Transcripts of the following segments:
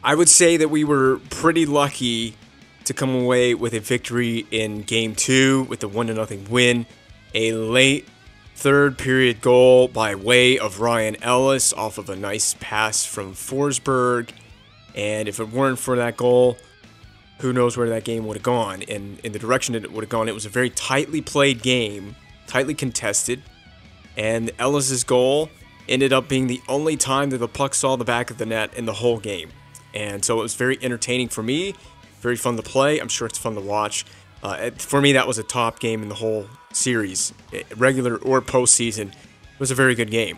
I would say that we were pretty lucky to come away with a victory in Game 2 with the 1-0 win. A late third period goal by way of Ryan Ellis off of a nice pass from Forsberg. And if it weren't for that goal, who knows where that game would have gone. And in the direction that it would have gone, it was a very tightly played game, tightly contested. And Ellis's goal ended up being the only time that the puck saw the back of the net in the whole game. And so it was very entertaining for me, very fun to play. I'm sure it's fun to watch. For me, that was a top game in the whole series, regular or postseason. It was a very good game.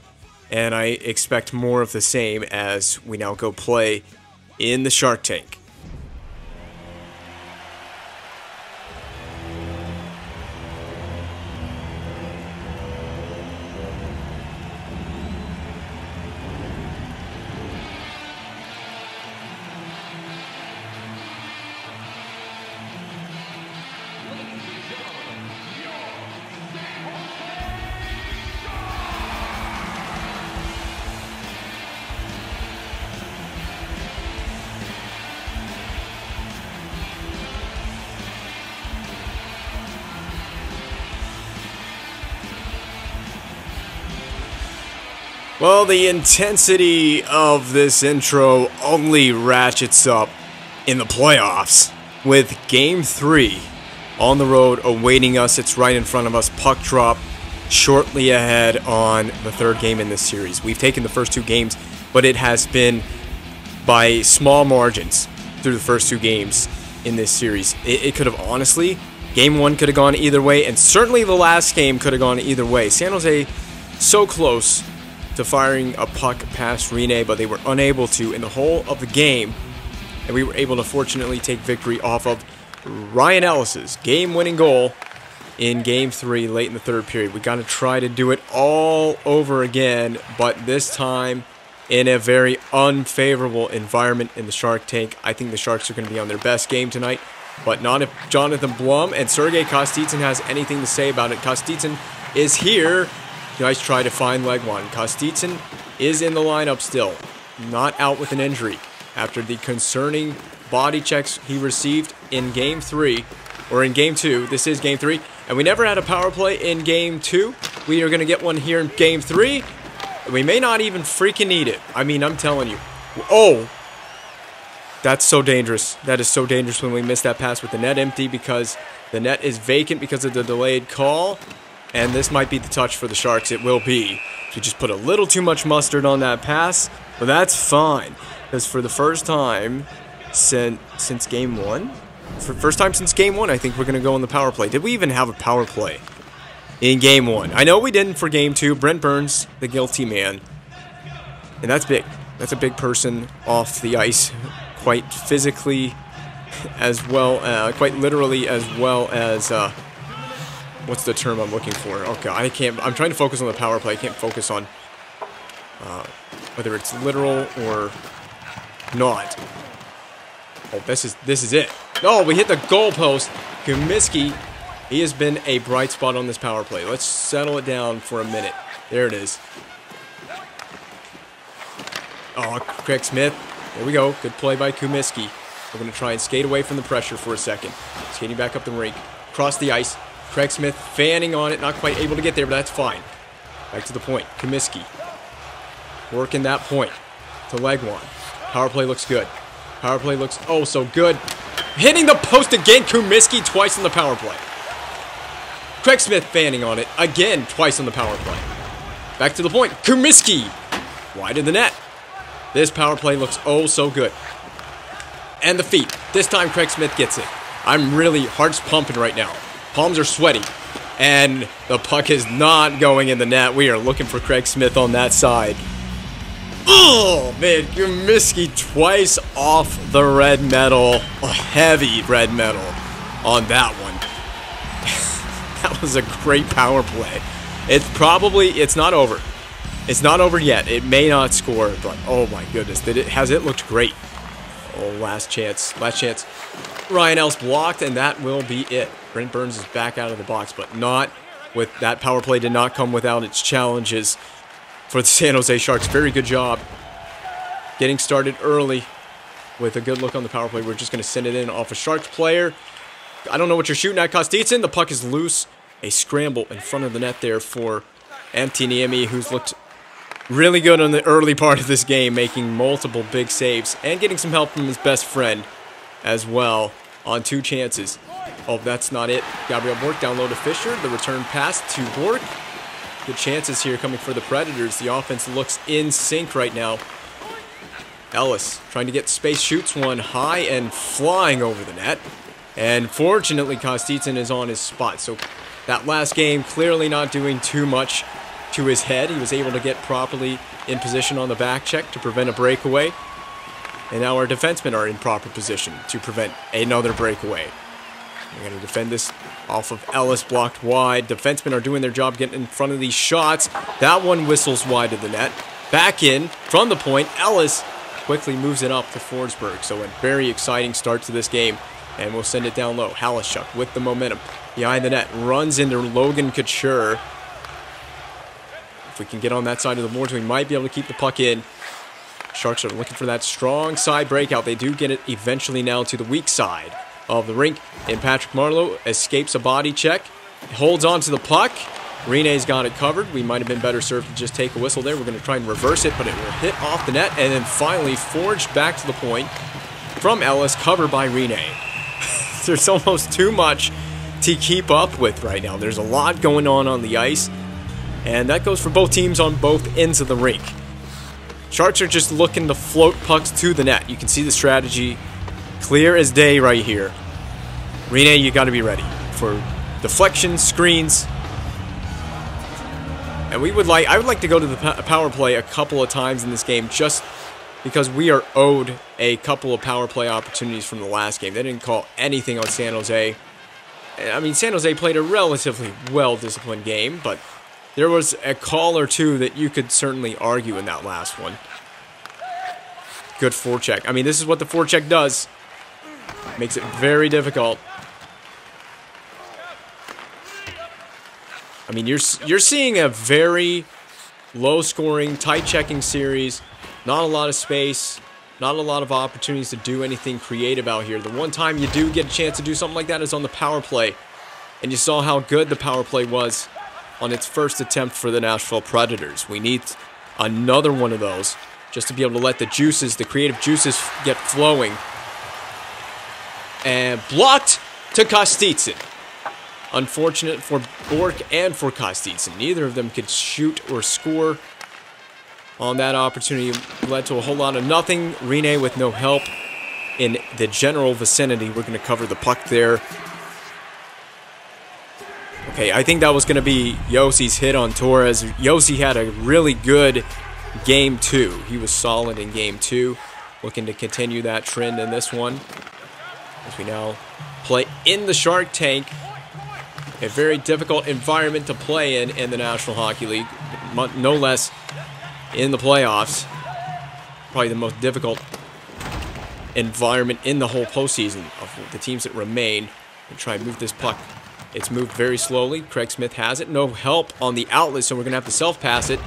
And I expect more of the same as we now go play in the Shark Tank. Well, the intensity of this intro only ratchets up in the playoffs with Game 3 on the road awaiting us. It's right in front of us. Puck drop shortly ahead on the third game in this series. We've taken the first two games, but it has been by small margins through the first two games in this series. It could have honestly, Game 1 could have gone either way, and certainly the last game could have gone either way. San Jose so close to firing a puck past Rene, but they were unable to in the whole of the game, and we were able to fortunately take victory off of Ryan Ellis's game-winning goal in Game 3 late in the third period. We got to try to do it all over again, but this time in a very unfavorable environment in the Shark Tank. I think the Sharks are going to be on their best game tonight, but not if Jonathan Blum and Sergei Kostitsyn has anything to say about it. Kostitsyn is here. Nice try to find Legwand. Kostitsyn is in the lineup still, not out with an injury after the concerning body checks he received in Game 3, or in Game 2. This is Game 3, and we never had a power play in Game 2. We are going to get one here in Game 3. We may not even freaking need it. I mean, I'm telling you. Oh, that's so dangerous. That is so dangerous when we miss that pass with the net empty because the net is vacant because of the delayed call. And this might be the touch for the Sharks. It will be. We just put a little too much mustard on that pass. But that's fine. Because for the first time since Game 1, first time since Game 1, I think we're going to go on the power play. Did we even have a power play in Game 1? I know we didn't for Game 2. Brent Burns, the guilty man. And that's big. That's a big person off the ice. Quite physically as well, quite literally as well as... what's the term I'm looking for? Oh god, I can't. I'm trying to focus on the power play. I can't focus on whether it's literal or not. Oh, this is it. Oh, we hit the goalpost. Kumiski, he has been a bright spot on this power play. Let's settle it down for a minute. There it is. Oh, Craig Smith. There we go. Good play by Kumiski. We're going to try and skate away from the pressure for a second. Skating back up the rink. Cross the ice. Craig Smith fanning on it, not quite able to get there, but that's fine. Back to the point. Kumiski working that point to Legwand. Power play looks good. Power play looks oh so good. Hitting the post again. Kumiski twice on the power play. Craig Smith fanning on it again twice on the power play. Back to the point. Kumiski wide of the net. This power play looks oh so good. And the feet. This time Craig Smith gets it. I'm really heart's pumping right now. Palms are sweaty, and the puck is not going in the net. We are looking for Craig Smith on that side. Oh, man, Kumiski twice off the red metal. A heavy red metal on that one. That was a great power play. It's not over. It's not over yet. It may not score, but oh my goodness, has it looked great. Oh, last chance. Ryan Ellis blocked, and that will be it. Brent Burns is back out of the box, but not with that power play did not come without its challenges for the San Jose Sharks. Very good job getting started early with a good look on the power play. We're just going to send it in off a Sharks player. I don't know what you're shooting at, Kostitsin. The puck is loose. A scramble in front of the net there for Niemi, who's looked really good on the early part of this game, making multiple big saves and getting some help from his best friend as well on 2 chances. Oh, that's not it. Gabriel Bork down low to Fisher. The return pass to Bork. Good chances here coming for the Predators. The offense looks in sync right now. Ellis trying to get space, shoots one high and flying over the net. And fortunately, Kostitsin is on his spot. So that last game clearly not doing too much to his head. He was able to get properly in position on the back check to prevent a breakaway. And now our defensemen are in proper position to prevent another breakaway. We're going to defend this off of Ellis, blocked wide. Defensemen are doing their job getting in front of these shots. That one whistles wide of the net. Back in from the point. Ellis quickly moves it up to Forsberg. So a very exciting start to this game. And we'll send it down low. Halishuk with the momentum behind the net. Runs into Logan Couture. If we can get on that side of the boards, we might be able to keep the puck in. Sharks are looking for that strong side breakout. They do get it eventually now to the weak side of the rink. And Patrick Marleau escapes a body check. Holds on to the puck. Rene's got it covered. We might have been better served to just take a whistle there. We're going to try and reverse it, but it will hit off the net. And then finally forged back to the point from Ellis, covered by Rene. There's almost too much to keep up with right now. There's a lot going on the ice. And that goes for both teams on both ends of the rink. Sharks are just looking to float pucks to the net. You can see the strategy clear as day right here. Rene, you got to be ready for deflections, screens. And I would like to go to the power play a couple of times in this game just because we are owed a couple of power play opportunities from the last game. They didn't call anything on San Jose. I mean, San Jose played a relatively well-disciplined game, but there was a call or two that you could certainly argue in that last one. Good forecheck. I mean, this is what the forecheck does. Makes it very difficult. I mean, you're seeing a very low-scoring, tight-checking series. Not a lot of space. Not a lot of opportunities to do anything creative out here. The one time you do get a chance to do something like that is on the power play. And you saw how good the power play was on its first attempt for the Nashville Predators. We need another one of those just to be able to let the juices, the creative juices, get flowing. And blocked to Kostitsin. Unfortunate for Bork and for Kostitsin. Neither of them could shoot or score on that opportunity. Led to a whole lot of nothing. Rene with no help in the general vicinity. We're going to cover the puck there. Okay, I think that was going to be Yossi's hit on Torres. Yossi had a really good Game 2. He was solid in Game 2. Looking to continue that trend in this one. As we now play in the Shark Tank. A very difficult environment to play in the National Hockey League. No less in the playoffs. Probably the most difficult environment in the whole postseason of the teams that remain. And try and move this puck. It's moved very slowly. Craig Smith has it. No help on the outlet, so we're going to have to self-pass it.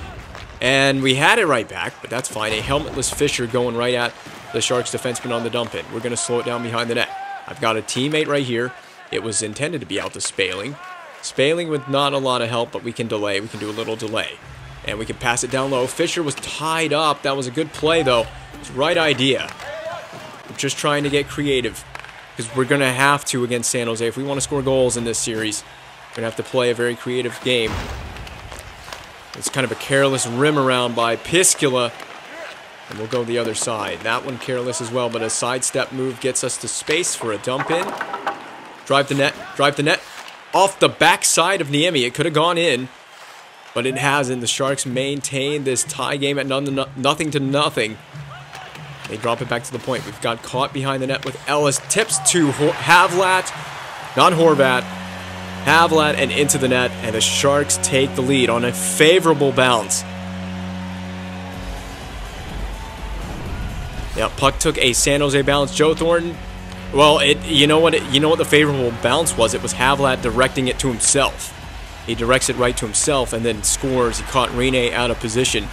And we had it right back, but that's fine. A helmetless Fisher going right at the Sharks defenseman on the dump-in. We're going to slow it down behind the net. I've got a teammate right here. It was intended to be out to Spaling. Spaling with not a lot of help, but we can delay. We can do a little delay. And we can pass it down low. Fisher was tied up. That was a good play, though. It's the right idea. We're just trying to get creative. Because we're going to have to against San Jose. If we want to score goals in this series, we're going to have to play a very creative game. It's kind of a careless rim around by Piskula. And we'll go the other side. That one careless as well, but a sidestep move gets us to space for a dump in. Drive the net. Drive the net. Off the backside of Niemi. It could have gone in, but it hasn't. The Sharks maintain this tie game at nothing to nothing. They drop it back to the point. We've got caught behind the net with Ellis. Tips to Havlat. Not Horvat. Havlat and into the net. And the Sharks take the lead on a favorable bounce. Yeah, puck took a San Jose bounce. Joe Thornton. Well, you know what the favorable bounce was? It was Havlat directing it to himself. He directs it right to himself and then scores. He caught Rene out of position.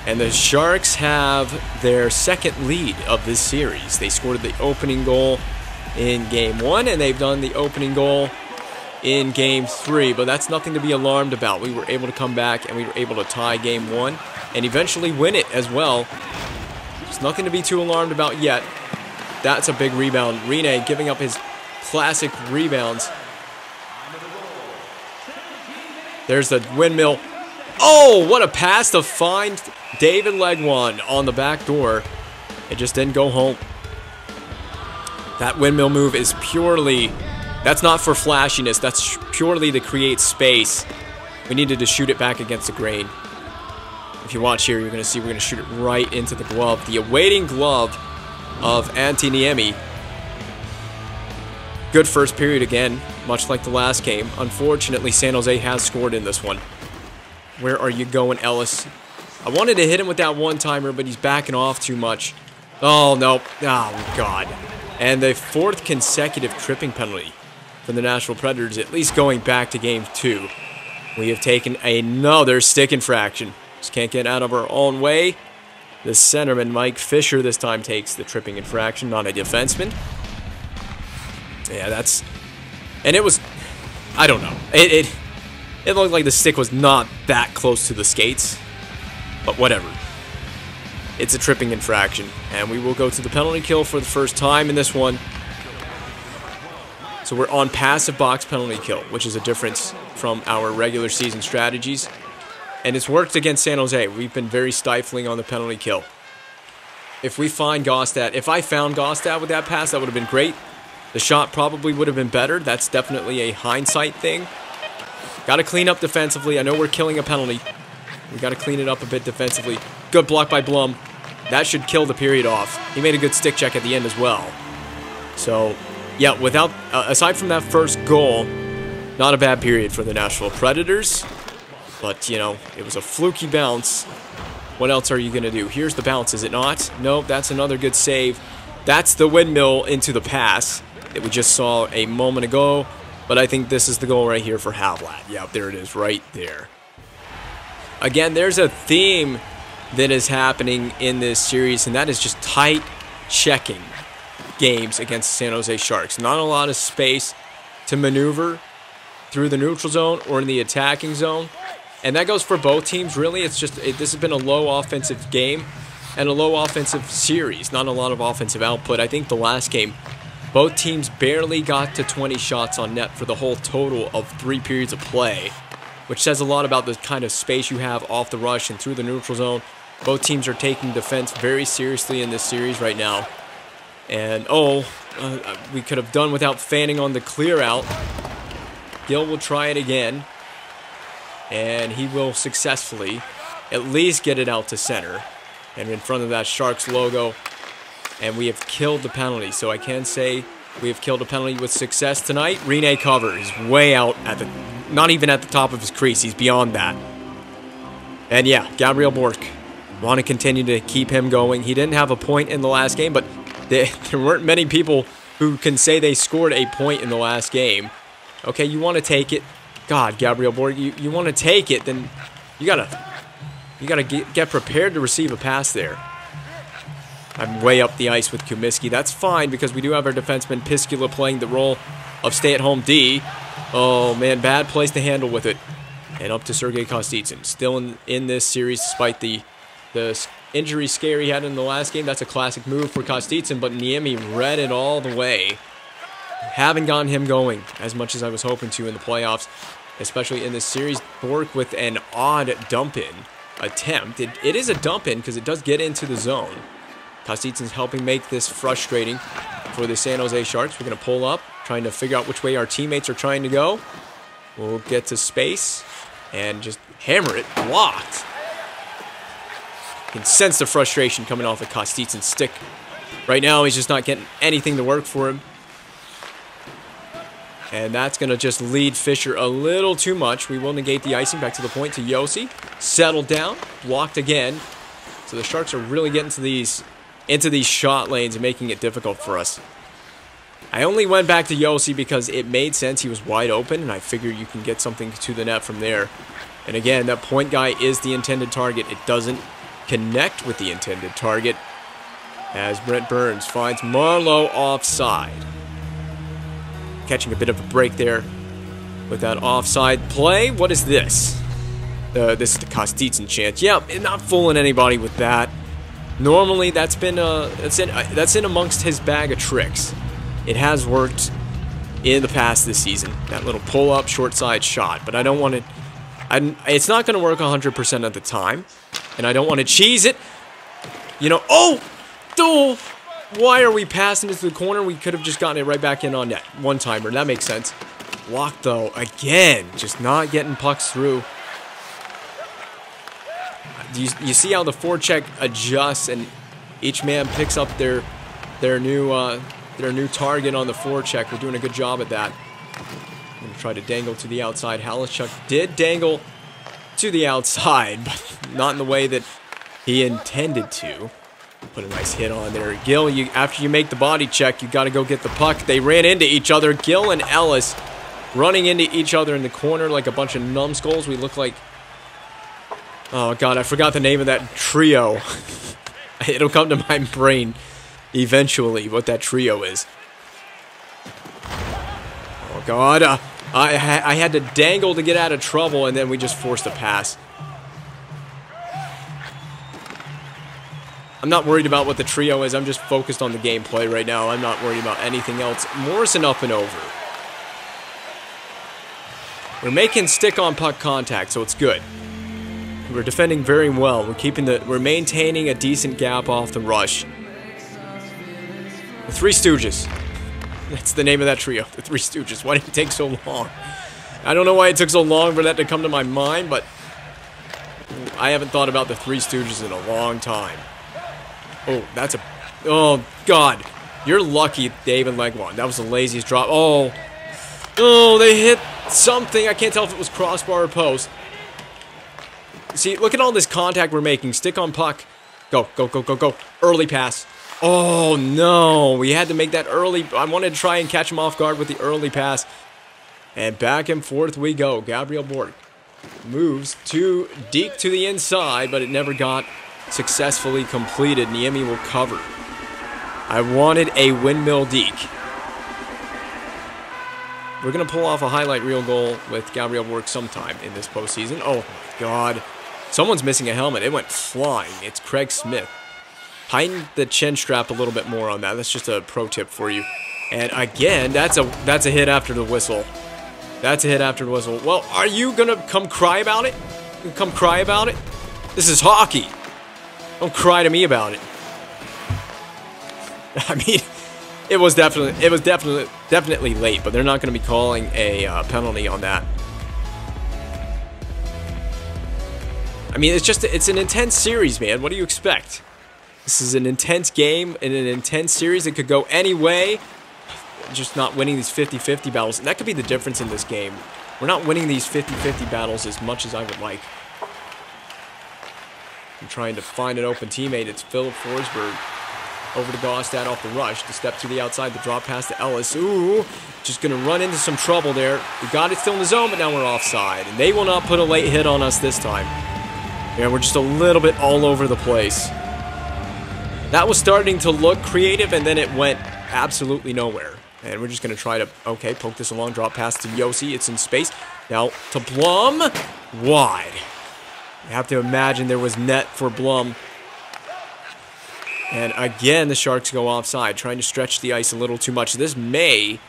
And the Sharks have their second lead of this series. They scored the opening goal in Game 1, and they've done the opening goal in Game 3. But that's nothing to be alarmed about. We were able to come back, and we were able to tie Game 1 and eventually win it as well. There's nothing to be too alarmed about yet. That's a big rebound. Rene giving up his classic rebounds. There's the windmill. Oh, what a pass to find David Legwan on the back door. It just didn't go home. That windmill move is purely, that's not for flashiness. That's purely to create space. We needed to shoot it back against the grain. If you watch here, you're going to see we're going to shoot it right into the glove. The awaiting glove of Antiniemi. Good first period again, much like the last game. Unfortunately, San Jose has scored in this one. Where are you going, Ellis? I wanted to hit him with that one-timer, but he's backing off too much. Oh, no. Oh, God. And the fourth consecutive tripping penalty for the Nashville Predators, at least going back to Game 2. We have taken another stick infraction. Just can't get out of our own way. The centerman, Mike Fisher, this time takes the tripping infraction, not a defenseman. Yeah, that's... And it was... I don't know. It looked like the stick was not that close to the skates. But whatever. It's a tripping infraction. And we will go to the penalty kill for the first time in this one. So we're on passive box penalty kill, which is a difference from our regular season strategies. And it's worked against San Jose. We've been very stifling on the penalty kill. If we find Gostad, if I found Gostad with that pass, that would have been great. The shot probably would have been better. That's definitely a hindsight thing. Got to clean up defensively. I know we're killing a penalty. We got to clean it up a bit defensively. Good block by Blum. That should kill the period off. He made a good stick check at the end as well. So, yeah, without aside from that first goal, not a bad period for the Nashville Predators. But, you know, it was a fluky bounce. What else are you going to do? Here's the bounce, is it not? Nope, that's another good save. That's the windmill into the pass that we just saw a moment ago. But I think this is the goal right here for Havlat. Yep, there it is right there. Again, there's a theme that is happening in this series, and that is just tight checking games against the San Jose Sharks. Not a lot of space to maneuver through the neutral zone or in the attacking zone. And that goes for both teams, really. It's just, this has been a low offensive game and a low offensive series. Not a lot of offensive output. I think the last game, both teams barely got to 20 shots on net for the whole total of 3 periods of play, which says a lot about the kind of space you have off the rush and through the neutral zone. Both teams are taking defense very seriously in this series right now. And, we could have done without fanning on the clear out. Gill will try it again. And he will successfully at least get it out to center. And in front of that Sharks logo. And we have killed the penalty. So I can say we have killed a penalty with success tonight. Rene cover is way out at the... Not even at the top of his crease. He's beyond that. And yeah, Gabriel Bork. Want to continue to keep him going. He didn't have a point in the last game. But there weren't many people who can say they scored a point in the last game. Okay, you want to take it. God, Gabriel Borg, you want to take it, then you gotta get prepared to receive a pass there. I'm way up the ice with Kumiski. That's fine because we do have our defenseman Piskula playing the role of stay-at-home D. Oh man, bad place to handle with it. And up to Sergei Kostitsyn. Still in this series despite the injury scare he had in the last game. That's a classic move for Kostitsyn, but Niemi read it all the way. Haven't gotten him going as much as I was hoping to in the playoffs, especially in this series. Bork with an odd dump-in attempt. It is a dump-in because it does get into the zone. Kostitsyn's helping make this frustrating for the San Jose Sharks. We're going to pull up, trying to figure out which way our teammates are trying to go. We'll get to space and just hammer it. Blocked. You can sense the frustration coming off of Kostitsyn's stick. Right now, he's just not getting anything to work for him. And that's going to just lead Fisher a little too much. We will negate the icing back to the point to Yossi. Settled down. Blocked again. So the Sharks are really getting to into these shot lanes and making it difficult for us. I only went back to Yossi because it made sense. He was wide open, and I figured you can get something to the net from there. And again, that point guy is the intended target. It doesn't connect with the intended target as Brent Burns finds Marlowe offside. Catching a bit of a break there with that offside play. What is this? This is the Kostitsin chance. Yeah, not fooling anybody with that. Normally, that's been that's in amongst his bag of tricks. It has worked in the past this season. That little pull-up, short-side shot. But I don't want it. It's not going to work 100% of the time, and I don't want to cheese it. You know. Oh, why are we passing it to the corner? We could have just gotten it right back in on net. One-timer. That makes sense. Blocked though again. Just not getting pucks through. You see how the forecheck adjusts and each man picks up their new target on the forecheck. We're doing a good job at that. I'm going to try to dangle to the outside. Halachuk did dangle to the outside, but not in the way that he intended to. Put a nice hit on there. Gill, after you make the body check, you got to go get the puck. They ran into each other. Gill and Ellis running into each other in the corner like a bunch of numbskulls. We look like... Oh, God, I forgot the name of that trio. It'll come to my brain eventually what that trio is. Oh, God. I had to dangle to get out of trouble, and then we just forced a pass. I'm not worried about what the trio is. I'm just focused on the gameplay right now. I'm not worried about anything else. Morrison up and over. We're making stick-on-puck contact, so it's good. We're defending very well. We're maintaining a decent gap off the rush. The Three Stooges. That's the name of that trio. The Three Stooges. Why did it take so long? I don't know why it took so long for that to come to my mind, but I haven't thought about the Three Stooges in a long time. Oh, that's a... Oh, God. You're lucky, David Legwand. That was the laziest drop. Oh. Oh, they hit something. I can't tell if it was crossbar or post. See, look at all this contact we're making. Stick on puck. Go, go, go, go, go. Early pass. Oh, no. We had to make that early. I wanted to try and catch him off guard with the early pass. And back and forth we go. Gabriel Borg moves too deep to the inside, but it never got successfully completed. Niemi will cover. I wanted a windmill deke. We're going to pull off a highlight reel goal with Gabriel Borg sometime in this postseason. Oh, my God. Someone's missing a helmet. It went flying. It's Craig Smith. Tighten the chin strap a little bit more on that. That's just a pro tip for you. And again, that's a hit after the whistle. That's a hit after the whistle. Well, are you going to come cry about it? Come cry about it? This is hockey. Don't cry to me about it. I mean, it was definitely late, but they're not going to be calling a penalty on that. I mean, it's an intense series, man. What do you expect? This is an intense game in an intense series. It could go any way. Just not winning these 50-50 battles. And that could be the difference in this game. We're not winning these 50-50 battles as much as I would like. I'm trying to find an open teammate. It's Philip Forsberg. Over to Gaustad off the rush. The step to the outside. The drop pass to Ellis. Ooh. Just going to run into some trouble there. We got it still in the zone, but now we're offside. And they will not put a late hit on us this time. Yeah, we're just a little bit all over the place. That was starting to look creative, and then it went absolutely nowhere. And we're just going to try to, okay, poke this along. Drop pass to Yossi. It's in space. Now to Blum. Wide. You have to imagine there was net for Blum. And again, the Sharks go offside, trying to stretch the ice a little too much. This may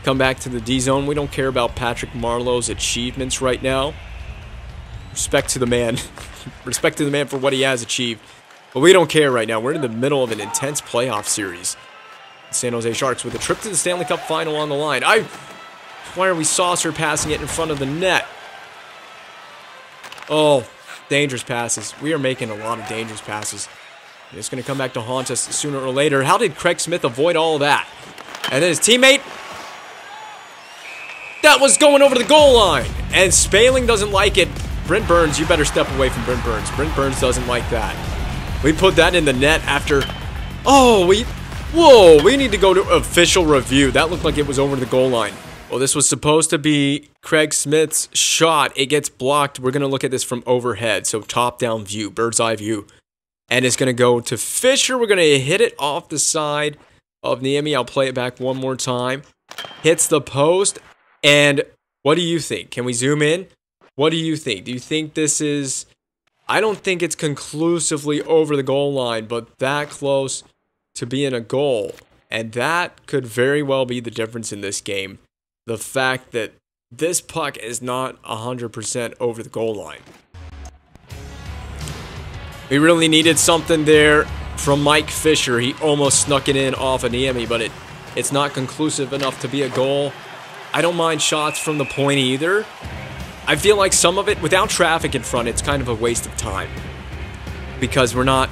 come back to the D zone. We don't care about Patrick Marleau's achievements right now. Respect to the man. Respect to the man for what he has achieved. But we don't care right now. We're in the middle of an intense playoff series. San Jose Sharks with a trip to the Stanley Cup Final on the line. Why are we saucer passing it in front of the net? Oh, dangerous passes. We are making a lot of dangerous passes. It's going to come back to haunt us sooner or later. How did Craig Smith avoid all of that? And then his teammate, that was going over the goal line. And Spaling doesn't like it. Brent Burns, you better step away from Brent Burns. Brent Burns doesn't like that. We put that in the net after... Oh, whoa, we need to go to official review. That looked like it was over the goal line. Well, this was supposed to be Craig Smith's shot. It gets blocked. We're going to look at this from overhead. So top-down view, bird's eye view. And it's going to go to Fisher. We're going to hit it off the side of Niemi. I'll play it back one more time. Hits the post. And what do you think? Can we zoom in? What do you think? Do you think this is... I don't think it's conclusively over the goal line, but that close to being a goal. And that could very well be the difference in this game. The fact that this puck is not 100% over the goal line. We really needed something there from Mike Fisher. He almost snuck it in off of Niemi, but it's not conclusive enough to be a goal. I don't mind shots from the point either. I feel like some of it, without traffic in front, it's kind of a waste of time. Because we're not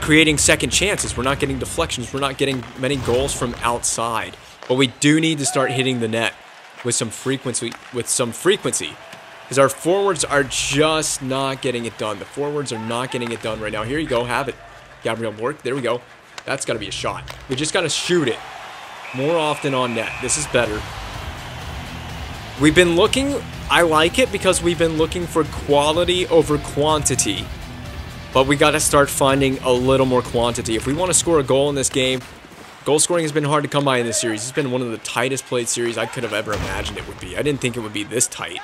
creating second chances. We're not getting deflections. We're not getting many goals from outside. But we do need to start hitting the net with some frequency. Because our forwards are just not getting it done. The forwards are not getting it done right now. Here you go. Have it. Gabriel Bork. There we go. That's got to be a shot. We just got to shoot it more often on net. This is better. We've been looking... I like it because we've been looking for quality over quantity. But we got to start finding a little more quantity. If we want to score a goal in this game... Goal scoring has been hard to come by in this series. It's been one of the tightest played series I could have ever imagined it would be. I didn't think it would be this tight.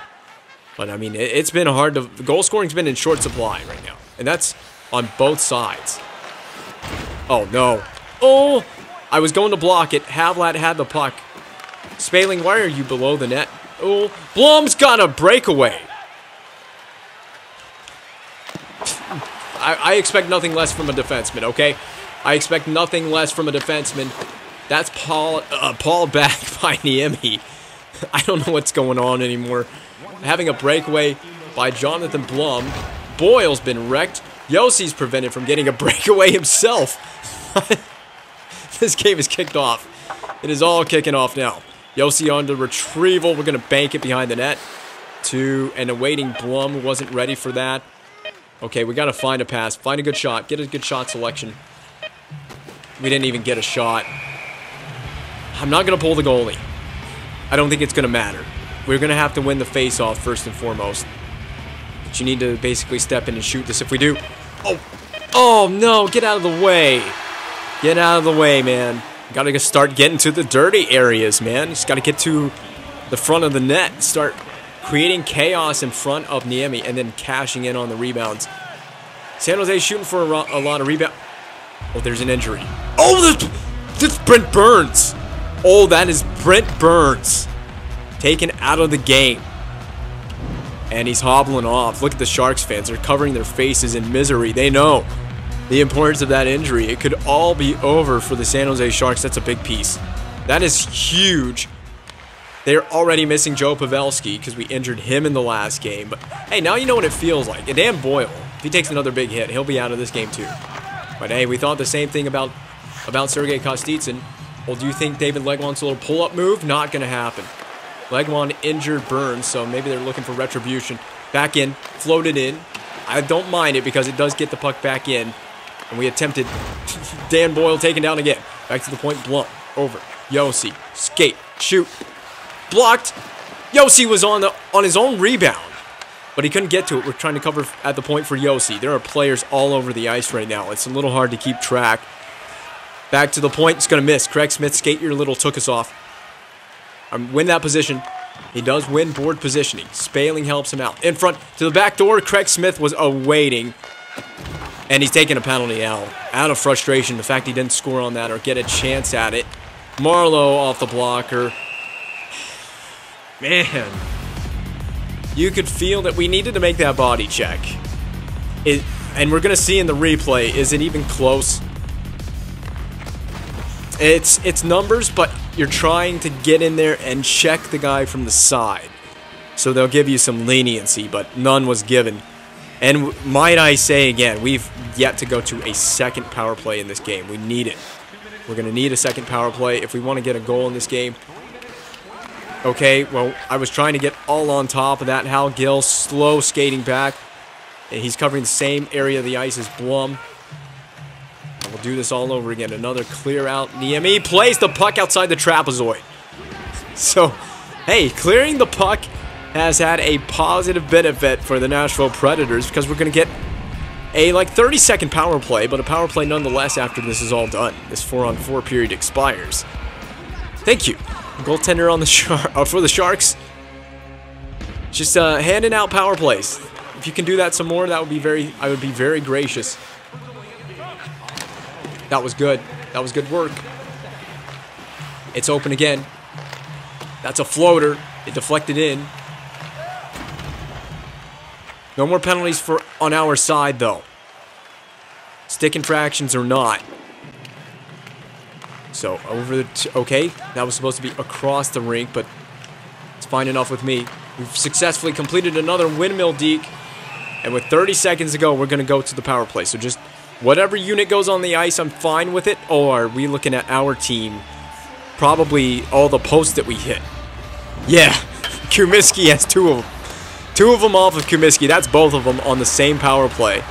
But, I mean, it's been hard to... Goal scoring's been in short supply right now. And that's on both sides. Oh, no. Oh! I was going to block it. Havlat had the puck. Spaling, why are you below the net? Oh, Blum's got a breakaway. I expect nothing less from a defenseman, okay? I expect nothing less from a defenseman. That's Paul back by Niemi. I don't know what's going on anymore. Having a breakaway by Jonathan Blum. Boyle's been wrecked. Yossi's prevented from getting a breakaway himself. This game is kicked off. It is all kicking off now. Yossi on the retrieval. We're going to bank it behind the net. To an awaiting Blum who wasn't ready for that. Okay, we got to find a pass. Find a good shot. Get a good shot selection. We didn't even get a shot. I'm not going to pull the goalie. I don't think it's going to matter. We're going to have to win the face-off first and foremost. But you need to basically step in and shoot this if we do. Oh, oh no, get out of the way. Get out of the way, man. Got to start getting to the dirty areas, man. Just got to get to the front of the net. Start creating chaos in front of Niemi and then cashing in on the rebounds. San Jose shooting for a lot of rebound. Oh, there's an injury. Oh, that's Brent Burns. Oh, that is Brent Burns. Taken out of the game. And he's hobbling off. Look at the Sharks fans. They're covering their faces in misery. They know the importance of that injury. It could all be over for the San Jose Sharks. That's a big piece. That is huge. They're already missing Joe Pavelski because we injured him in the last game. But hey, now you know what it feels like. And Dan Boyle, if he takes another big hit, he'll be out of this game too. But hey, we thought the same thing about Sergei Kostitsyn. Well, do you think David Legwand's little pull-up move? Not going to happen. Legwand injured Burns, so maybe they're looking for retribution. Back in, floated in. I don't mind it because it does get the puck back in. And we attempted Dan Boyle taken down again. Back to the point, Blum, over. Yossi, skate, shoot. Blocked. Yossi was on his own rebound. But he couldn't get to it. We're trying to cover at the point for Yossi. There are players all over the ice right now. It's a little hard to keep track. Back to the point. It's going to miss. Craig Smith, skate your little took us off. Win that position. He does win board positioning. Spaling helps him out. In front to the back door. Craig Smith was awaiting. And he's taking a penalty out. Out of frustration. The fact he didn't score on that or get a chance at it. Marlowe off the blocker. Man. You could feel that we needed to make that body check. And we're going to see in the replay, is it even close? It's numbers, but you're trying to get in there and check the guy from the side. So they'll give you some leniency, but none was given. And might I say again, we've yet to go to a second power play in this game. We need it. We're going to need a second power play if we want to get a goal in this game. Okay, well, I was trying to get all on top of that. Hal Gill slow skating back. And he's covering the same area of the ice as Blum. And we'll do this all over again. Another clear out. Niemi plays the puck outside the trapezoid. So, hey, clearing the puck has had a positive benefit for the Nashville Predators because we're going to get a like 30-second power play, but a power play nonetheless after this is all done. This 4-on-4 period expires. Thank you, goaltender on the for the Sharks. Just handing out power plays. If you can do that some more, that would be I would be very gracious. That was good. That was good work. It's open again. That's a floater. It deflected in. No more penalties on our side, though. Stick infractions or not. So, over the... okay, that was supposed to be across the rink, but it's fine enough with me. We've successfully completed another windmill deke. And with 30 seconds to go, we're going to go to the power play. So just whatever unit goes on the ice, I'm fine with it. Or are we looking at our team? Probably all the posts that we hit. Yeah, Kumiski has two of them. Two of them off of Kumiski. That's both of them on the same power play.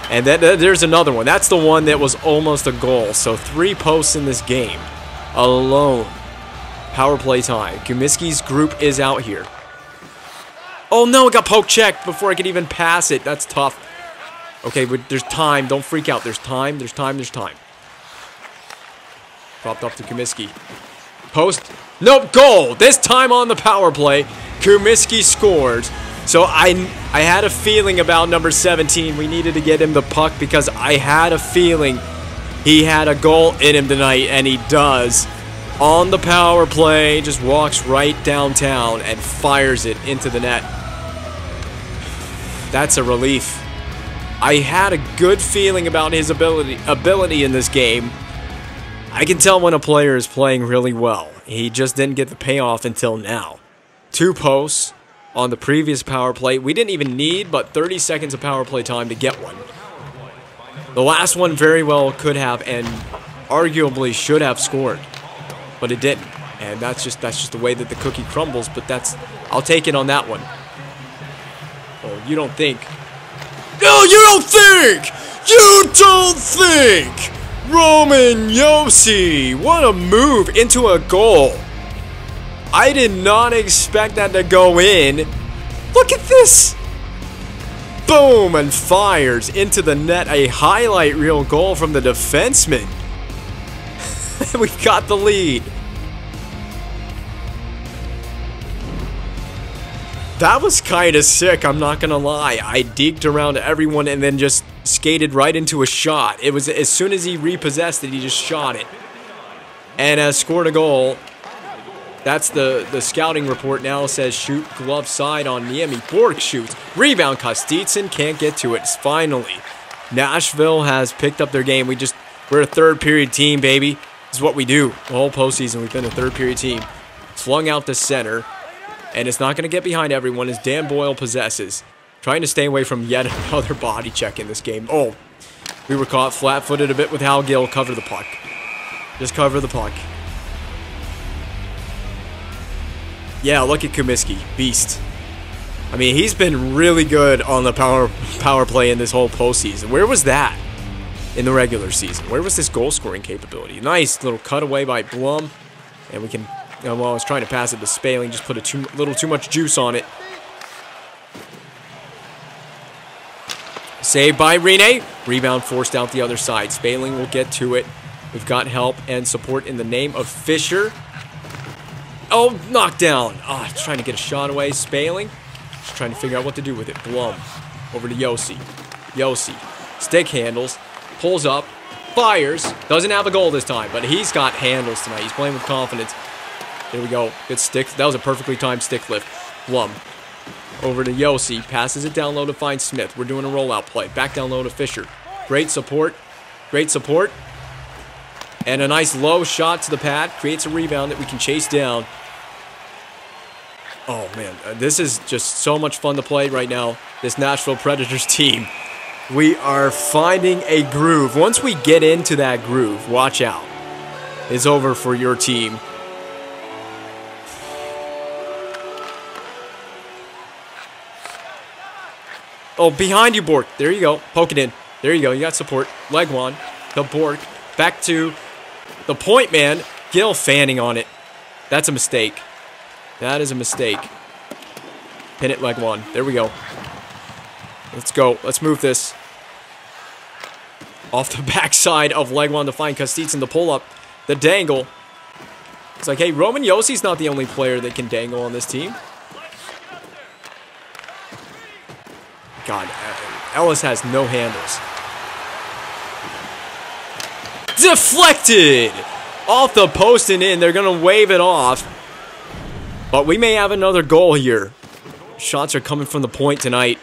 And then there's another one. That's the one that was almost a goal. So 3 posts in this game alone. Power play time. Kumiski's group is out here. Oh no, it got poke checked before I could even pass it. That's tough. Okay, but there's time. Don't freak out. There's time. There's time. There's time. Dropped off to Kumiski. Post. Nope, goal. This time on the power play, Kumiski scores. So I had a feeling about number 17. We needed to get him the puck because I had a feeling he had a goal in him tonight, and he does. On the power play, just walks right downtown and fires it into the net. That's a relief. I had a good feeling about his ability in this game. I can tell when a player is playing really well. He just didn't get the payoff until now. 2 posts on the previous power play. We didn't even need but 30 seconds of power play time to get one. The last one very well could have and arguably should have scored, but it didn't. And that's just the way that the cookie crumbles. But I'll take it on that one. Oh, you don't think? No, you don't think! You don't think! Roman Josi, what a move into a goal. I did not expect that to go in. Look at this. Boom, and fires into the net. A highlight reel goal from the defenseman. We've got the lead. That was kind of sick, I'm not gonna lie. I deked around everyone and then just skated right into a shot. It was as soon as he repossessed it, he just shot it. And scored a goal. That's the scouting report now says shoot glove side on Niemi. Bork shoots. Rebound, Kostitsin can't get to it. Finally, Nashville has picked up their game. We're a third period team, baby. This is what we do. The whole postseason, we've been a third period team. Flung out to center. And it's not going to get behind everyone as Dan Boyle possesses. Trying to stay away from yet another body check in this game. Oh, we were caught flat-footed a bit with Hal Gill. Cover the puck. Just cover the puck. Yeah, look at Kumiski. Beast. I mean, he's been really good on the power play in this whole postseason. Where was that in the regular season? Where was this goal-scoring capability? Nice little cutaway by Blum. And we can... well, I was trying to pass it to Spaling, just put a little too much juice on it. Saved by Rene. Rebound forced out the other side. Spaling will get to it. We've got help and support in the name of Fisher. Oh, knockdown. Oh, trying to get a shot away. Spaling. Just trying to figure out what to do with it. Blum. Over to Josi. Josi. Stick handles. Pulls up. Fires. Doesn't have a goal this time, but he's got handles tonight. He's playing with confidence. There we go. Good stick. That was a perfectly timed stick lift. Blum. Over to Josi. Passes it down low to find Smith. We're doing a rollout play. Back down low to Fisher. Great support. Great support. And a nice low shot to the pad. Creates a rebound that we can chase down. Oh, man. This is just so much fun to play right now. This Nashville Predators team. We are finding a groove. Once we get into that groove, watch out. It's over for your team. Oh, behind you, Bork. There you go. Poke it in. There you go. You got support. Leg one. The Bork. Back to the point man. Gill fanning on it. That's a mistake. That is a mistake. Pin it leg one. There we go. Let's go. Let's move this. Off the backside of leg one to find Kostitsin to pull up the dangle. It's like, hey, Roman Yossi's not the only player that can dangle on this team. God, Ellis has no handles. Deflected! Off the post and in. They're going to wave it off. But we may have another goal here. Shots are coming from the point tonight.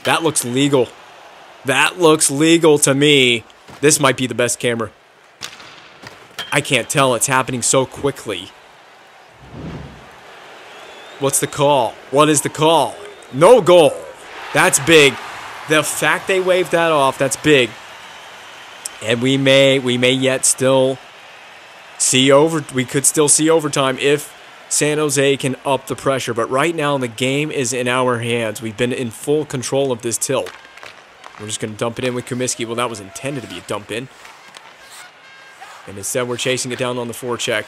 That looks legal. That looks legal to me. This might be the best camera. I can't tell. It's happening so quickly. What's the call? What is the call? No goal. That's big. The fact they waved that off, that's big. And we may yet still see we could still see overtime if San Jose can up the pressure. But right now the game is in our hands. We've been in full control of this tilt. We're just going to dump it in with Comiskey. Well, that was intended to be a dump in. And instead we're chasing it down on the forecheck.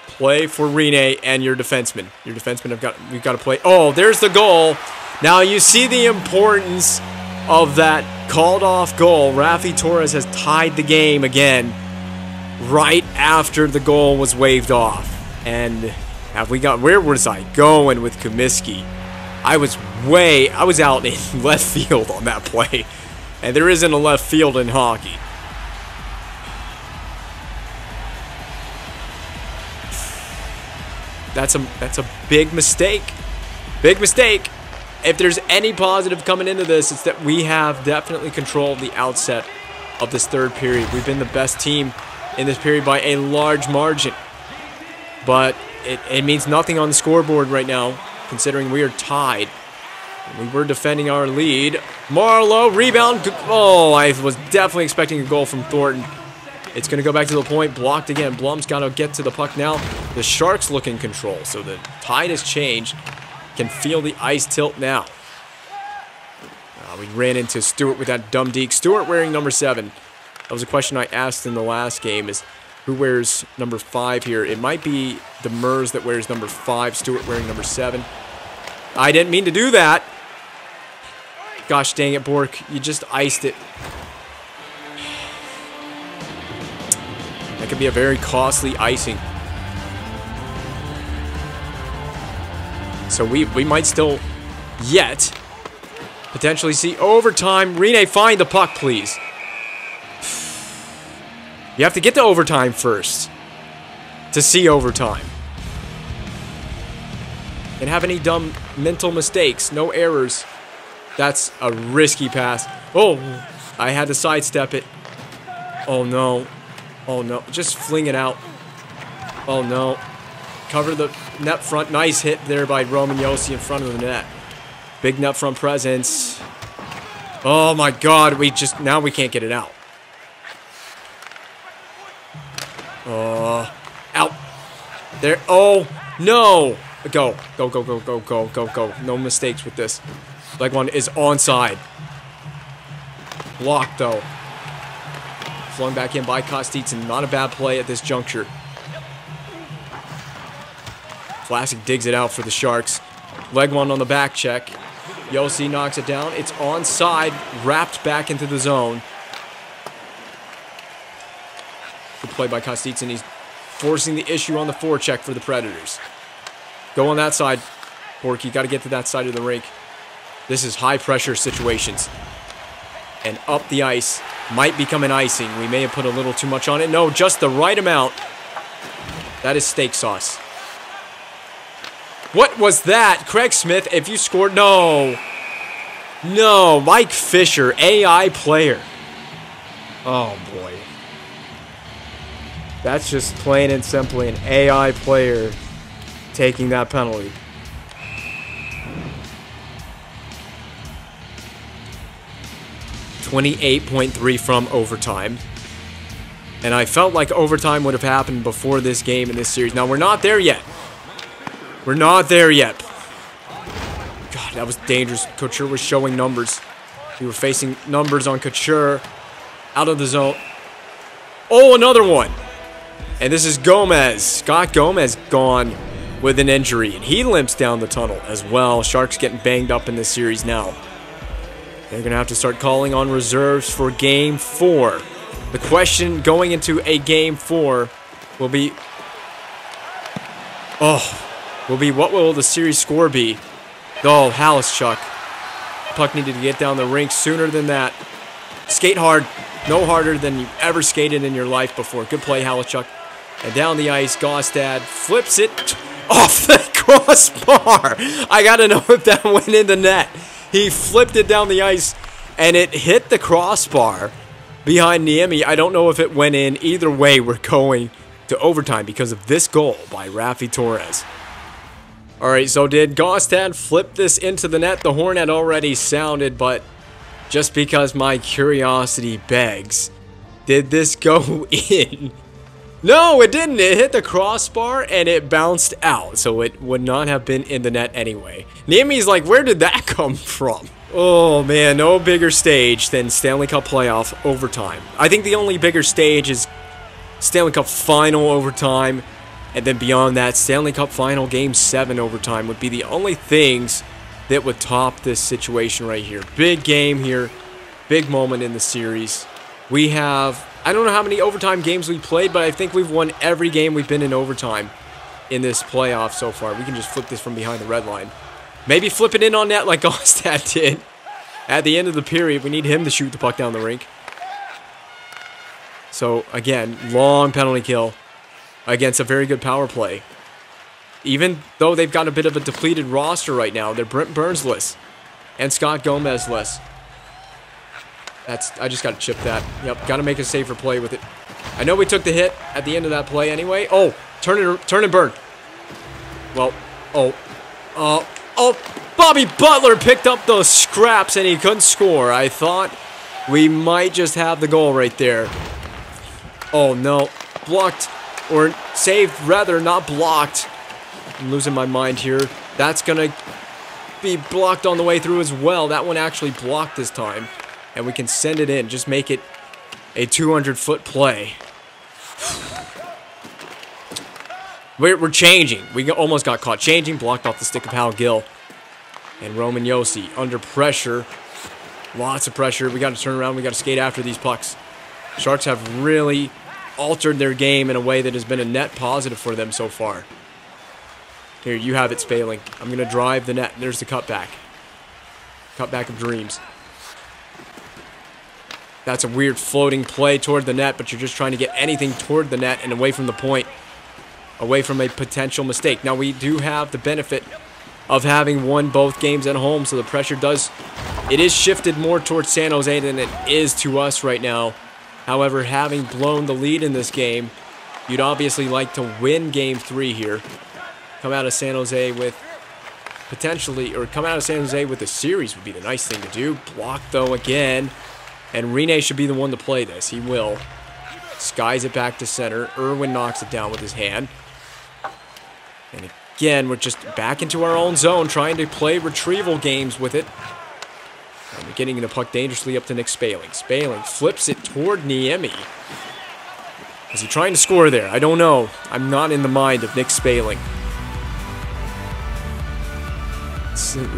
Play for Rene and your defenseman. Your defenseman we've got to play. Oh, there's the goal. Now you see the importance of that called off goal. Rafi Torres has tied the game again right after the goal was waved off. And where was I going with Comiskey? I was out in left field on that play. And there isn't a left field in hockey. That's a big mistake. Big mistake. If there's any positive coming into this, it's that we have definitely controlled the outset of this third period. We've been the best team in this period by a large margin. But it means nothing on the scoreboard right now, considering we are tied. We were defending our lead. Marlowe, rebound. Oh, I was definitely expecting a goal from Thornton. It's going to go back to the point. Blocked again. Blum's got to get to the puck now. The Sharks look in control, so the tide has changed. Can feel the ice tilt now. We ran into Stewart with that dumb deke. Stewart wearing number 7. That was a question I asked in the last game, is who wears number 5 here? It might be Demers that wears number 5. Stewart wearing number 7. I didn't mean to do that. Gosh dang it, Bork. You just iced it. That could be a very costly icing. So we might still yet potentially see overtime. Rene, find the puck, please. You have to get to overtime first to see overtime. And have any dumb mental mistakes. No errors. That's a risky pass. Oh, I had to sidestep it. Oh, no. Oh, no. Just fling it out. Oh, no. Cover the net front. Nice hit there by Roman Yossi in front of the net. Big net front presence. Oh, my God. Now we can't get it out. Out. There. Oh, no. Go. Go, go, go, go, go, go, go. No mistakes with this. Leg one is onside. Blocked, though. Flung back in by Kostitsin. Not a bad play at this juncture. Vlasic digs it out for the Sharks. Leg one on the back check. Yossi knocks it down. It's onside. Wrapped back into the zone. Good play by Kostitsin. He's forcing the issue on the forecheck for the Predators. Go on that side. Borky, got to get to that side of the rink. This is high-pressure situations. And up the ice. Might become an icing. We may have put a little too much on it. No, just the right amount. That is steak sauce. What was that? Craig Smith, if you scored... No. No. Mike Fisher, AI player. Oh, boy. That's just plain and simply an AI player taking that penalty. .3 from overtime. And I felt like overtime would have happened before this game in this series. Now, we're not there yet. We're not there yet. God, that was dangerous. Couture was showing numbers. We were facing numbers on Couture. Out of the zone. Oh, another one. And this is Gomez. Scott Gomez gone with an injury. And he limps down the tunnel as well. Sharks getting banged up in this series now. They're going to have to start calling on reserves for Game 4. The question going into a Game 4 will be... what will the series score be? Oh, Halishchuk. Puck needed to get down the rink sooner than that. Skate hard. No harder than you've ever skated in your life before. Good play, Halishchuk. And down the ice, Gaustad flips it off the crossbar. I got to know if that went in the net. He flipped it down the ice, and it hit the crossbar behind Niemi. I don't know if it went in. Either way, we're going to overtime because of this goal by Rafi Torres. Alright, so did Gaustad flip this into the net? The horn had already sounded, but just because my curiosity begs, did this go in? No, it didn't. It hit the crossbar and it bounced out, so it would not have been in the net anyway. Niemi's like, where did that come from? Oh man, no bigger stage than Stanley Cup playoff overtime. I think the only bigger stage is Stanley Cup final overtime, and then beyond that, Stanley Cup final Game 7 overtime would be the only things that would top this situation right here. Big game here, big moment in the series. We have, I don't know how many overtime games we played, but I think we've won every game we've been in overtime in this playoff so far. We can just flip this from behind the red line. Maybe flip it in on net like Gaustad did. At the end of the period, we need him to shoot the puck down the rink. So, again, long penalty kill against a very good power play. Even though they've got a bit of a depleted roster right now, they're Brent Burns-less and Scott Gomez-less. I just got to chip that. Yep, got to make a safer play with it. I know we took the hit at the end of that play anyway. Oh, turn and burn. Well, Bobby Butler picked up those scraps and he couldn't score. I thought we might just have the goal right there. Oh, no. Blocked. Or saved, rather, not blocked. I'm losing my mind here. That's going to be blocked on the way through as well. That one actually blocked this time. And we can send it in. Just make it a 200-foot play. We're changing. We almost got caught changing. Blocked off the stick of Hal Gill. And Roman Josi under pressure. Lots of pressure. We got to turn around. We got to skate after these pucks. Sharks have really altered their game in a way that has been a net positive for them so far. Here, you have it, Spaling. I'm going to drive the net. There's the cutback. Cutback of dreams. That's a weird floating play toward the net, but you're just trying to get anything toward the net and away from the point. Away from a potential mistake. Now, we do have the benefit of having won both games at home, so the pressure it is shifted more towards San Jose than it is to us right now. However, having blown the lead in this game, you'd obviously like to win Game 3 here. Come out of San Jose with come out of San Jose with a series would be the nice thing to do. Block, though, again. And Rene should be the one to play this. He will. Skies it back to center. Irwin knocks it down with his hand. And again, we're just back into our own zone, trying to play retrieval games with it. And we're getting the puck dangerously up to Nick Spaling. Spaling flips it toward Niemi. Is he trying to score there? I don't know. I'm not in the mind of Nick Spaling.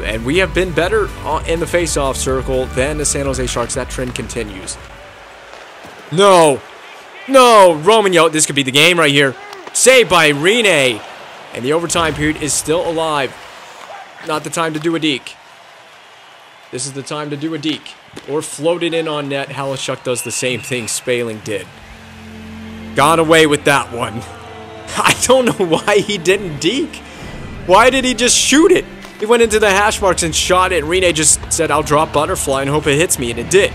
And we have been better in the face-off circle than the San Jose Sharks. That trend continues. No! No! Roman Yote, this could be the game right here. Saved by Rene. And the overtime period is still alive. Not the time to do a deke. This is the time to do a deke. Or float it in on net. Halishchuk does the same thing Spaling did. Got away with that one. I don't know why he didn't deke. Why did he just shoot it? He went into the hash marks and shot it. Rene just said, I'll drop butterfly and hope it hits me. And it did.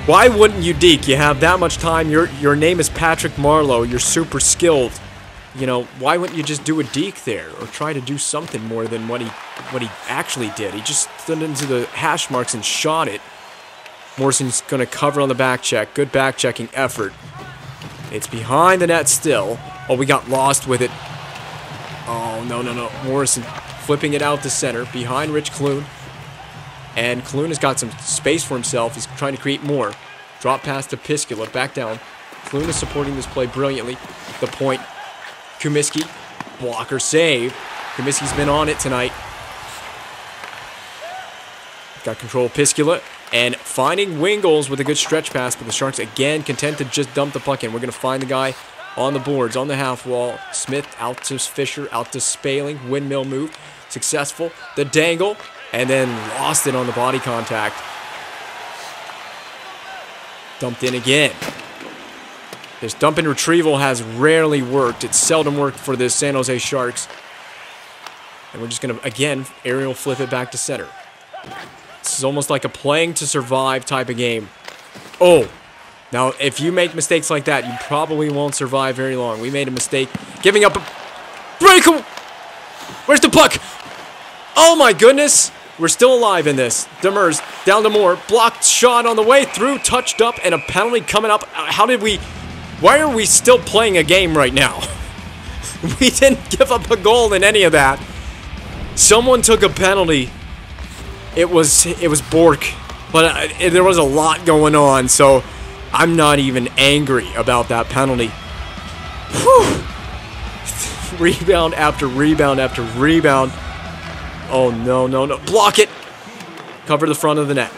Why wouldn't you deke? You have that much time. Your name is Patrick Marleau. You're super skilled. You know, why wouldn't you just do a deke there? Or try to do something more than what he actually did? He just stood into the hash marks and shot it. Morrison's going to cover on the back check. Good back checking effort. It's behind the net still. Oh, we got lost with it. Oh, no. Morrison flipping it out to center behind Rich Clune. And Clune has got some space for himself. He's trying to create more. Drop pass to Piskula. Back down. Clune is supporting this play brilliantly. The point. Kumiski. Blocker save. Kumiski's been on it tonight. Got control of Piscula. And finding Wingles with a good stretch pass. But the Sharks, again, content to just dump the puck in. We're going to find the guy on the boards, on the half wall. Smith out to Fisher, out to Spaling. Windmill move. Successful. The dangle. And then lost it on the body contact. Dumped in again. This dump and retrieval has rarely worked. It's seldom worked for the San Jose Sharks. And we're just going to, again, aerial flip it back to center. This is almost like a playing to survive type of game. Oh, now if you make mistakes like that, you probably won't survive very long. We made a mistake giving up a break. Where's the puck? Oh my goodness. We're still alive in this. Demers down to Moore. Blocked shot on the way through. Touched up and a penalty coming up. How did we... Why are we still playing a game right now? We didn't give up a goal in any of that. Someone took a penalty. It was Bork. But there was a lot going on, so I'm not even angry about that penalty. Whew. Rebound after rebound after rebound. Oh, no, no, no. Block it. Cover the front of the net.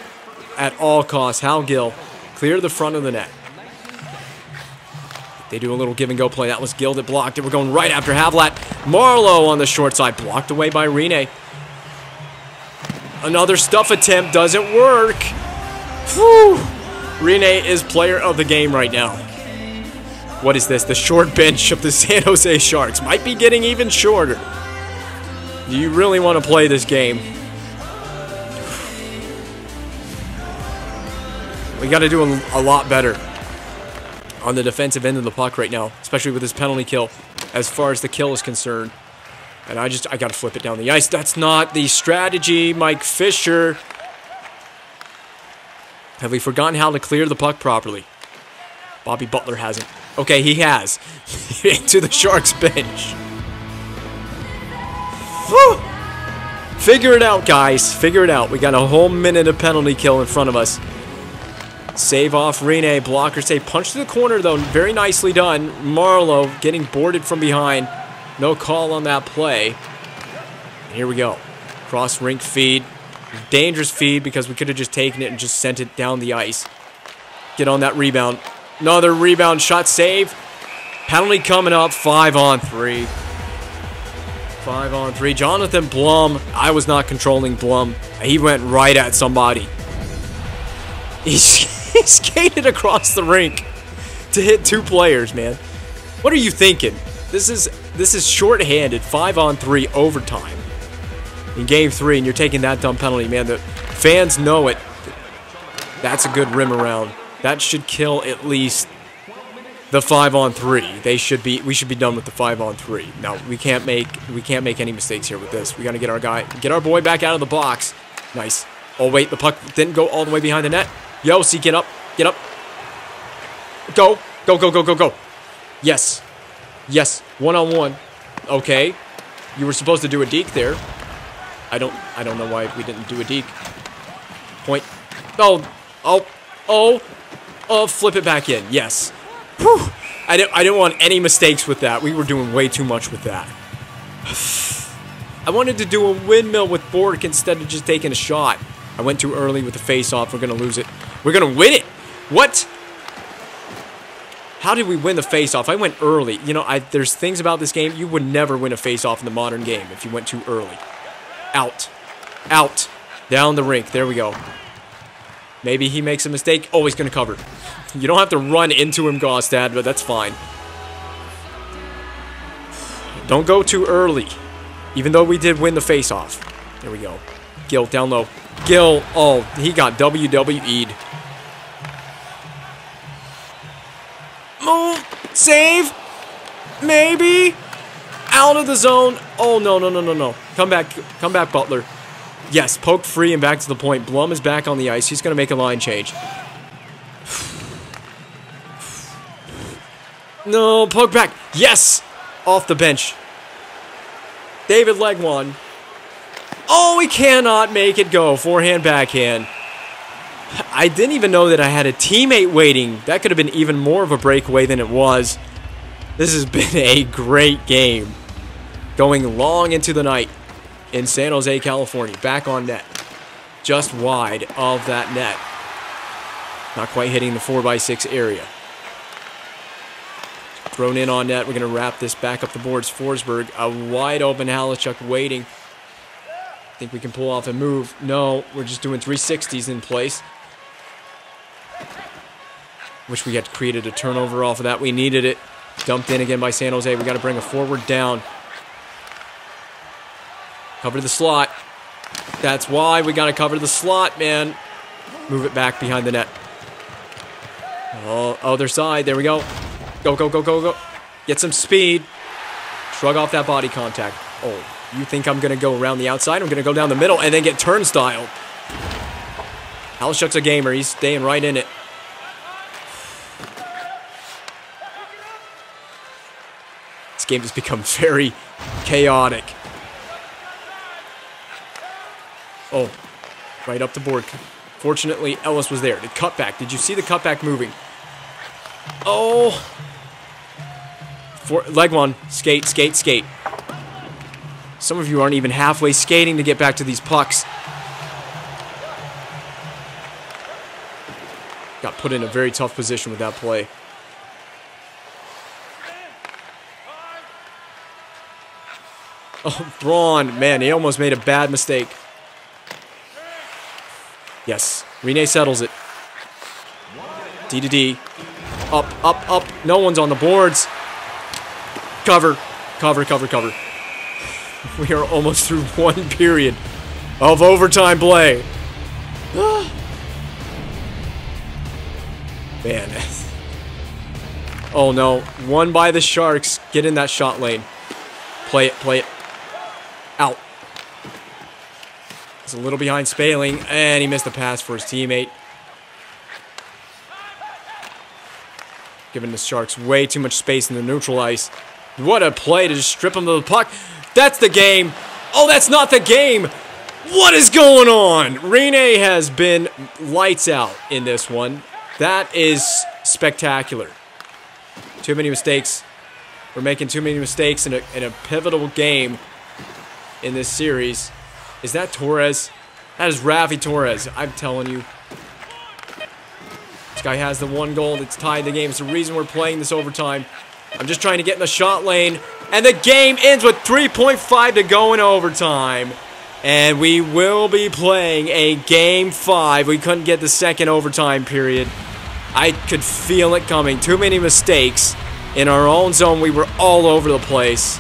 At all costs. Hal Gill. Clear the front of the net. They do a little give and go play. That was Gill that blocked it. We're going right after Havlat. Marlowe on the short side. Blocked away by Rene. Another stuff attempt. Doesn't work. Whew. Rene is player of the game right now. What is this? The short bench of the San Jose Sharks. Might be getting even shorter. Do you really want to play this game? We got to do a lot better on the defensive end of the puck right now, especially with this penalty kill, as far as the kill is concerned. And I got to flip it down the ice. That's not the strategy, Mike Fisher. Have we forgotten how to clear the puck properly? Bobby Butler hasn't. Okay, he has. Into the Sharks bench. Whew. Figure it out, guys. Figure it out. We got a whole minute of penalty kill in front of us. Save off Rene. Blocker save. Punch to the corner, though. Very nicely done. Marlowe getting boarded from behind. No call on that play. Here we go. Cross rink feed. Dangerous feed because we could have just taken it and just sent it down the ice. Get on that rebound. Another rebound shot save. Penalty coming up. 5-on-3. 5-on-3. Jonathan Blum. I was not controlling Blum. He went right at somebody. He skated across the rink to hit two players, man. What are you thinking? This is shorthanded. 5-on-3 overtime in Game 3, and you're taking that dumb penalty, man. The fans know it. That's a good rim around. That should kill at least the 5-on-3. We should be done with the 5-on-3. Now we can't make any mistakes here with this. We got to get our boy back out of the box. Nice. Oh wait, the puck didn't go all the way behind the net. Yossi, get up, get up. Go, go, go, go, go, go. Yes, yes. 1-on-1. Okay, you were supposed to do a deke there. I don't know why we didn't do a deke. Point. Oh, flip it back in. Yes. Whew. I didn't want any mistakes with that. We were doing way too much with that. I wanted to do a windmill with Bork instead of just taking a shot. I went too early with the face-off. We're going to lose it. We're going to win it. What? How did we win the face-off? I went early. You know, there's things about this game. You would never win a face-off in the modern game if you went too early. Out. Out. Down the rink. There we go. Maybe he makes a mistake. Oh, he's going to cover. You don't have to run into him, Gostad, but that's fine. Don't go too early. Even though we did win the face-off. There we go. Gill, down low. Gill, oh, he got WWE'd. Move, save, maybe, out of the zone. Oh, no, no, no, no, no. Come back, Butler. Yes, poke free and back to the point. Blum is back on the ice. He's going to make a line change. No, poke back. Yes, off the bench. David Legwan. Oh, he cannot make it go. Forehand, backhand. I didn't even know that I had a teammate waiting. That could have been even more of a breakaway than it was. This has been a great game. Going long into the night in San Jose, California. Back on net. just wide of that net. Not quite hitting the 4x6 area. Thrown in on net. We're going to wrap this back up the boards. Forsberg, a wide open Halachuk waiting. Think we can pull off a move. No, we're just doing 360s in place. Wish we had created a turnover off of that. We needed it. Dumped in again by San Jose. We got to bring a forward down. Cover the slot. That's why we got to cover the slot, man. Move it back behind the net. Oh, other side. There we go. Go, go, go, go, go. Get some speed. Shrug off that body contact. Oh, you think I'm going to go around the outside? I'm going to go down the middle and then get turnstile. Halachuk's a gamer. He's staying right in it. This game has become very chaotic. Oh, right up the board. Fortunately, Ellis was there. The cutback. Did you see the cutback moving? Oh. Leg one. Skate, skate, skate. Some of you aren't even halfway skating to get back to these pucks. Got put in a very tough position with that play. Oh, Braun. Man, he almost made a bad mistake. Yes. Rene settles it. D to D. Up, up, up. No one's on the boards. Cover. Cover, cover, cover. We are almost through one period of overtime play. Man. Oh no. Won by the Sharks. Get in that shot lane. Play it, play it. Out. He's a little behind Spaling, and he missed the pass for his teammate. Giving the Sharks way too much space in the neutral ice. What a play to just strip him of the puck. That's the game. Oh, that's not the game. What is going on? Rene has been lights out in this one. That is spectacular. Too many mistakes. We're making too many mistakes in a pivotal game in this series. Is that Torres? That is Rafi Torres. I'm telling you. This guy has the one goal that's tied the game. It's the reason we're playing this overtime. I'm just trying to get in the shot lane. And the game ends with 3.5 to go in overtime. And we will be playing a Game 5. We couldn't get the second overtime period. I could feel it coming. Too many mistakes. In our own zone, we were all over the place.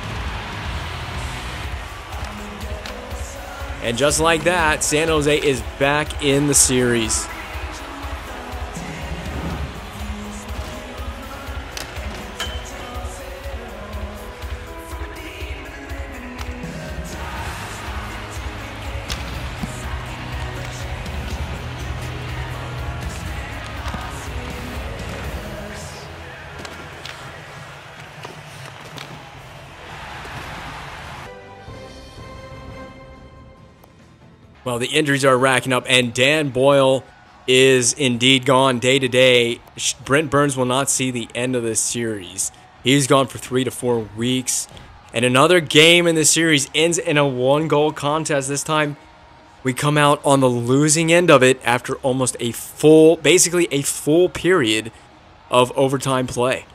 And just like that, San Jose is back in the series. Well, the injuries are racking up, and Dan Boyle is indeed gone day to day. Brent Burns will not see the end of this series. He's gone for 3 to 4 weeks. And another game in this series ends in a 1-goal contest. This time, we come out on the losing end of it after almost a full, basically a full period of overtime play.